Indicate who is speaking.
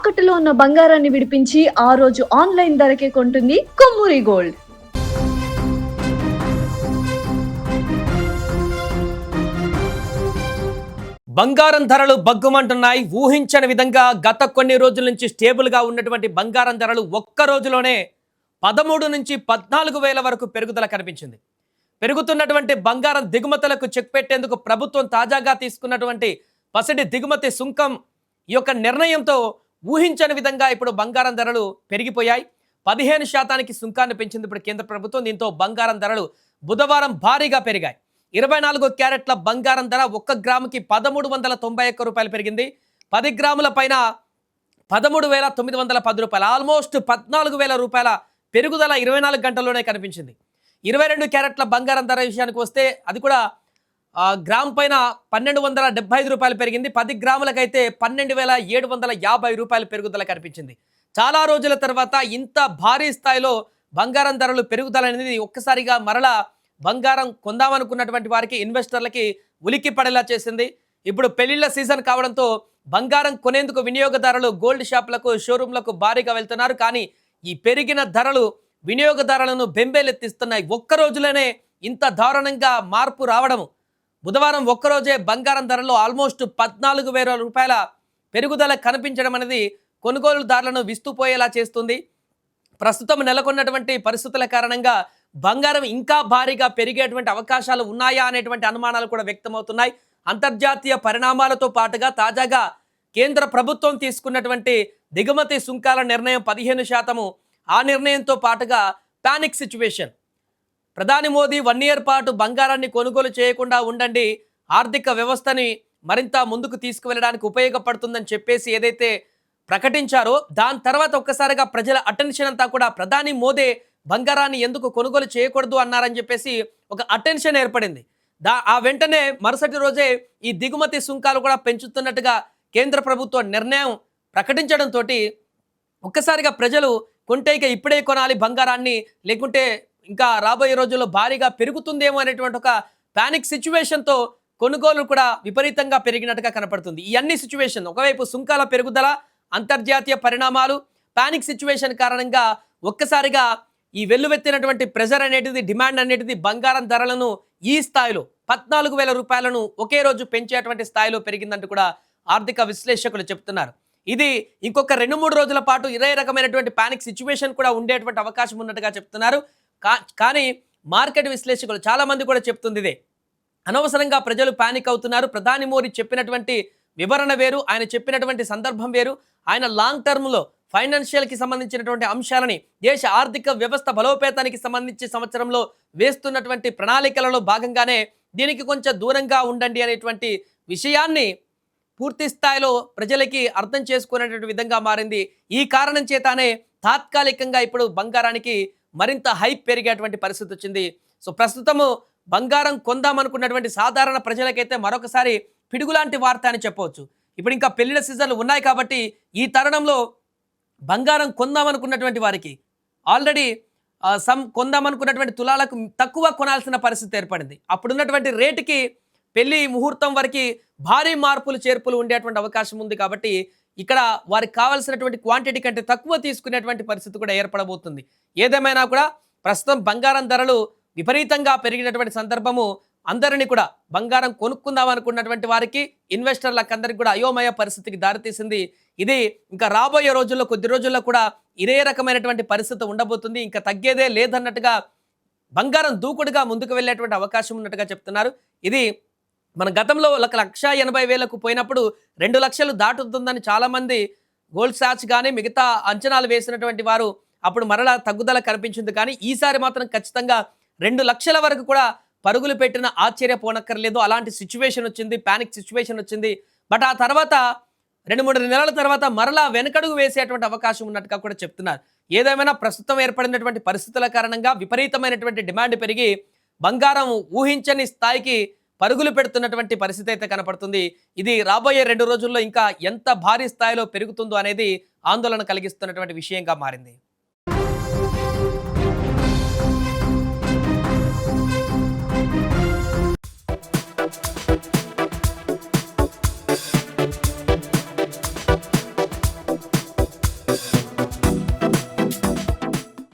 Speaker 1: తాకట్టులో ఉన్న బంగారాన్ని విడిపించి ఆ రోజు ఆన్లైన్ ధరకే కొంటుంది కొమ్మూరి గోల్డ్.
Speaker 2: బంగారం ధరలు బగ్గుమంటున్నాయి. ఊహించని విధంగా గత కొన్ని రోజుల నుంచి స్టేబుల్గా ఉన్నటువంటి బంగారం ధరలు ఒక్క రోజులోనే 13 నుంచి 14,000 వరకు పెరుగుదల కనిపించింది. పెరుగుతున్నటువంటి బంగారం దిగుమతులకు చెక్ పెట్టేందుకు ప్రభుత్వం తాజాగా తీసుకున్నటువంటి పసిడి దిగుమతి సుంకం ఈ యొక్క నిర్ణయంతో ఊహించని విధంగా ఇప్పుడు బంగారం ధరలు పెరిగిపోయాయి. 15% సుంకాన్ని పెంచింది ఇప్పుడు కేంద్ర ప్రభుత్వం. దీంతో బంగారం ధరలు బుధవారం భారీగా పెరిగాయి. 24 క్యారెట్ల బంగారం ధర 1 గ్రాముకి 1391 రూపాయలు పెరిగింది. 10 గ్రాముల పైన 13,910 రూపాయలు, ఆల్మోస్ట్ 14,000 రూపాయల పెరుగుదల 24 గంటల్లోనే కనిపించింది. 22 క్యారెట్ల బంగారం ధర విషయానికి వస్తే అది కూడా గ్రామ్ పైన 1,275 రూపాయలు పెరిగింది. 10 గ్రాములకైతే 12,750 రూపాయలు పెరుగుదల కనిపించింది. చాలా రోజుల తర్వాత ఇంత భారీ స్థాయిలో బంగారం ధరలు పెరుగుదల అనేది ఒక్కసారిగా మరలా బంగారం కొందామనుకున్నటువంటి వారికి, ఇన్వెస్టర్లకి ఉలిక్కి పడేలా చేసింది. ఇప్పుడు పెళ్లిళ్ల సీజన్ కావడంతో బంగారం కొనేందుకు వినియోగదారులు గోల్డ్ షాపులకు, షోరూంలకు భారీగా వెళ్తున్నారు. కానీ ఈ పెరిగిన ధరలు వినియోగదారులను బెంబేలెత్తిస్తున్నాయి. ఒక్క రోజులోనే ఇంత దారుణంగా మార్పు రావడము, బుధవారం ఒక్కరోజే బంగారం ధరలో ఆల్మోస్ట్ 14,000 రూపాయల పెరుగుదల కనిపించడం అనేది కొనుగోలుదారులను విస్తుపోయేలా చేస్తుంది. ప్రస్తుతం నెలకొన్నటువంటి పరిస్థితుల కారణంగా బంగారం ఇంకా భారీగా పెరిగేటువంటి అవకాశాలు ఉన్నాయా అనేటువంటి అనుమానాలు కూడా వ్యక్తమవుతున్నాయి. అంతర్జాతీయ పరిణామాలతో పాటుగా తాజాగా కేంద్ర ప్రభుత్వం తీసుకున్నటువంటి దిగుమతి సుంకాల నిర్ణయం 15%, ఆ నిర్ణయంతో పాటుగా పానిక్ సిచ్యువేషన్. ప్రధాని మోదీ 1 ఇయర్ పాటు బంగారాన్ని కొనుగోలు చేయకుండా ఉండండి, ఆర్థిక వ్యవస్థని మరింత ముందుకు తీసుకువెళ్ళడానికి ఉపయోగపడుతుందని చెప్పేసి ఏదైతే ప్రకటించారో దాని తర్వాత ఒక్కసారిగా ప్రజల అటెన్షన్ అంతా కూడా ప్రధాని మోదీ బంగారాన్ని ఎందుకు కొనుగోలు చేయకూడదు అన్నారని చెప్పేసి ఒక అటెన్షన్ ఏర్పడింది. ఆ వెంటనే మరుసటి రోజే ఈ దిగుమతి సుంకాలు కూడా పెంచుతున్నట్టుగా కేంద్ర ప్రభుత్వం నిర్ణయం ప్రకటించడంతో ఒక్కసారిగా ప్రజలు కొంటే ఇక ఇప్పుడే కొనాలి బంగారాన్ని, లేకుంటే ఇంకా రాబోయే రోజుల్లో భారీగా పెరుగుతుందేమో అనేటువంటి ఒక పానిక్ సిచ్యువేషన్తో కొనుగోలు కూడా విపరీతంగా పెరిగినట్టుగా కనపడుతుంది. ఈ అన్ని సిచ్యువేషన్, ఒకవైపు సుంకాల పెరుగుదల, అంతర్జాతీయ పరిణామాలు, పానిక్ సిచ్యువేషన్ కారణంగా ఒక్కసారిగా ఈ వెల్లువెత్తినటువంటి ప్రెజర్ అనేటిది, డిమాండ్ అనేటిది బంగారం ధరలను ఈ స్థాయిలో 14,000 రూపాయలను ఒకే రోజు పెంచేటువంటి స్థాయిలో పెరిగిందంటూ కూడా ఆర్థిక విశ్లేషకులు చెప్తున్నారు. ఇది ఇంకొక 2-3 రోజుల పాటు ఇదే రకమైనటువంటి పానిక్ సిచ్యువేషన్ కూడా ఉండేటువంటి అవకాశం ఉన్నట్టుగా చెప్తున్నారు. కానీ మార్కెట్ విశ్లేషకులు చాలా మంది కూడా చెప్తుంది ఇదే. అనవసరంగా ప్రజలు పానిక్ అవుతున్నారు. ప్రధాని మోదీ చెప్పినటువంటి వివరణ వేరు, ఆయన చెప్పినటువంటి సందర్భం వేరు. ఆయన లాంగ్ టర్మ్లో ఫైనాన్షియల్కి సంబంధించినటువంటి అంశాలని, దేశ ఆర్థిక వ్యవస్థ బలోపేతానికి సంబంధించి సంవత్సరంలో వేస్తున్నటువంటి ప్రణాళికలలో భాగంగానే దీనికి కొంచెం దూరంగా ఉండండి అనేటువంటి విషయాన్ని పూర్తి స్థాయిలో ప్రజలకి అర్థం చేసుకునేటువంటి విధంగా మారింది. ఈ కారణం చేతనే తాత్కాలికంగా ఇప్పుడు బంగారానికి మరింత హైప్ పెరిగేటువంటి పరిస్థితి వచ్చింది. సో ప్రస్తుతము బంగారం కొందామనుకున్నటువంటి సాధారణ ప్రజలకైతే మరొకసారి పిడుగులాంటి వార్త అని చెప్పవచ్చు. ఇప్పుడు ఇంకా పెళ్లిళ్ళ సీజన్లు ఉన్నాయి కాబట్టి ఈ తరుణంలో బంగారం కొందామనుకున్నటువంటి వారికి ఆల్రెడీ కొందామనుకున్నటువంటి తులాలకు తక్కువ కొనాల్సిన పరిస్థితి ఏర్పడింది. అప్పుడున్నటువంటి రేటుకి పెళ్లి ముహూర్తం వరకు భారీ మార్పులు చేర్పులు ఉండేటువంటి అవకాశం ఉంది. కాబట్టి ఇక్కడ వారికి కావాల్సినటువంటి క్వాంటిటీ కంటే తక్కువ తీసుకునేటువంటి పరిస్థితి కూడా ఏర్పడబోతుంది. ఏదేమైనా కూడా ప్రస్తుతం బంగారం ధరలు విపరీతంగా పెరిగినటువంటి సందర్భము అందరినీ కూడా బంగారం కొనుక్కుందాం అనుకున్నటువంటి వారికి, ఇన్వెస్టర్లకు అందరికీ కూడా అయోమయ పరిస్థితికి దారితీసింది. ఇది ఇంకా రాబోయే రోజుల్లో, కొద్ది రోజుల్లో కూడా ఇదే రకమైనటువంటి పరిస్థితి ఉండబోతుంది. ఇంకా తగ్గేదే లేదన్నట్టుగా బంగారం దూకుడుగా ముందుకు వెళ్ళేటువంటి అవకాశం ఉన్నట్టుగా చెప్తున్నారు. ఇది మన గతంలో 1,80,000కు పోయినప్పుడు 2 లక్షలు దాటుతుందని చాలామంది గోల్డ్ సాచ్ కానీ మిగతా అంచనాలు వేసినటువంటి వారు అప్పుడు మరలా తగ్గుదల కనిపించింది. కానీ ఈసారి మాత్రం ఖచ్చితంగా 2 లక్షల వరకు కూడా పరుగులు పెట్టిన ఆశ్చర్యపోనక్కర్లేదు. అలాంటి సిచ్యువేషన్ వచ్చింది, పానిక్ సిచ్యువేషన్ వచ్చింది. బట్ ఆ తర్వాత 2-3 నెలల తర్వాత మరలా వెనకడుగు వేసేటువంటి అవకాశం ఉన్నట్టుగా కూడా చెప్తున్నారు. ఏదేమైనా ప్రస్తుతం ఏర్పడినటువంటి పరిస్థితుల కారణంగా విపరీతమైనటువంటి డిమాండ్ పెరిగి బంగారం ఊహించని స్థాయికి పరుగులు పెడుతున్నటువంటి పరిస్థితి అయితే కనపడుతుంది. ఇది రాబోయే 2 రోజుల్లో ఇంకా ఎంత భారీ స్థాయిలో పెరుగుతుందో అనేది ఆందోళన కలిగిస్తున్నటువంటి విషయంగా మారింది.